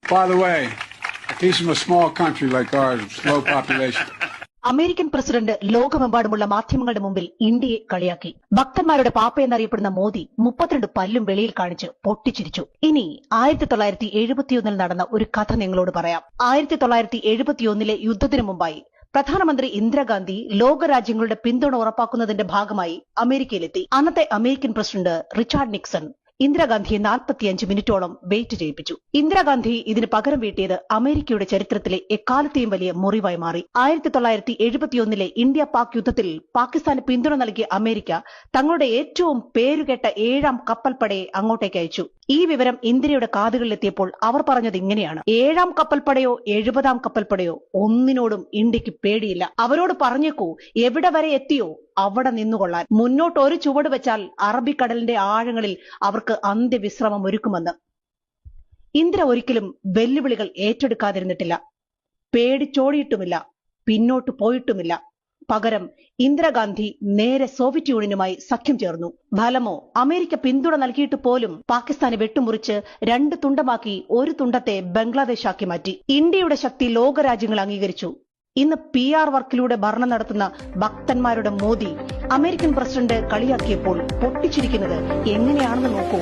By the way, he's from a small country like ours, low population. American president ലോകമെമ്പാടുമുള്ള മാധ്യമങ്ങളുടെ മുമ്പിൽ ഇന്ത്യയെ കളിയാക്കി. ഭക്തന്മാരുടെ പാപ്പ എന്നറിയപ്പെടുന്ന മോദി 32 പല്ലും വെളിയിൽ കാണിച്ച് പൊട്ടിച്ചിരിച്ചു. ഇനി 1971 നടന്ന ഒരു കഥ നിങ്ങളോട് പറയാം. 1971 യുദ്ധത്തിനു മുമ്പായി പ്രധാനമന്ത്രി ഇന്ദിരാഗാന്ധി ലോകരാജ്യങ്ങളുടെ പിന്തുണ ഉറപ്പാക്കുന്നതിന്റെ ഭാഗമായി അമേരിക്കയിലെത്തി. അന്നത്തെ അമേരിക്കൻ പ്രസിഡന്റ് റിച്ചാർഡ് നിക്സൺ ഇന്ദിരാഗാന്ധിയെ 45 മിനിറ്റോളം വെയിറ്റ് ചെയ്യിപ്പിച്ചു. ഇന്ദിരാഗാന്ധി ഇതിന് പകരം വീട്ടിയത് അമേരിക്കയുടെ ചരിത്രത്തിലെ എക്കാലത്തെയും വലിയ മുറിവായി മാറി. 1971 ഇന്ത്യ പാക് യുദ്ധത്തിൽ പാകിസ്ഥാന് പിന്തുണ നൽകിയ അമേരിക്ക തങ്ങളുടെ ഏറ്റവും പേരുകേട്ട 7ാം കപ്പൽപ്പടയെ അങ്ങോട്ടേക്ക് അയച്ചു. ഈ വിവരം ഇന്ദിരയുടെ കാതുകളിലെത്തിയപ്പോൾ അവർ പറഞ്ഞത് ഇങ്ങനെയാണ്: 7ാം കപ്പൽപ്പടയോ 70ാം കപ്പൽപ്പടയോ ഒന്നിനോടും ഇന്ത്യക്ക് പേടിയില്ല. അവരോട് പറഞ്ഞേക്കൂ, എവിടെ വരെ എത്തിയോ അവിടെ നിന്നുകൊള്ളാൻ. മുന്നോട്ട് ഒരു ചുവട് വെച്ചാൽ അറബിക്കടലിന്റെ ആഴങ്ങളിൽ അവർക്ക് അന്ത്യവിശ്രമം ഒരുക്കുമെന്ന്. ഇന്ദിര ഒരിക്കലും വെല്ലുവിളികൾ ഏറ്റെടുക്കാതിരുന്നിട്ടില്ല, പേടിച്ചോടിയിട്ടുമില്ല, പിന്നോട്ട് പോയിട്ടുമില്ല. പകരം ഇന്ദിരാഗാന്ധി നേരെ സോവിയറ്റ് യൂണിയനുമായി സഖ്യം ചേർന്നു. ഫലമോ, അമേരിക്ക പിന്തുണ നൽകിയിട്ട് പോലും പാകിസ്ഥാനെ വെട്ടുമുറിച്ച് 2 തുണ്ടമാക്കി ഒരു തുണ്ടത്തെ ബംഗ്ലാദേശാക്കി മാറ്റി. ഇന്ത്യയുടെ ശക്തി ലോകരാജ്യങ്ങൾ അംഗീകരിച്ചു. ഇന്ന് PR വർക്കിലൂടെ ഭരണം നടത്തുന്ന ഭക്തന്മാരുടെ മോദി അമേരിക്കൻ പ്രസിഡന്റ് കളിയാക്കിയപ്പോൾ പൊട്ടിച്ചിരിക്കുന്നത് എങ്ങനെയാണെന്ന് നോക്കൂ.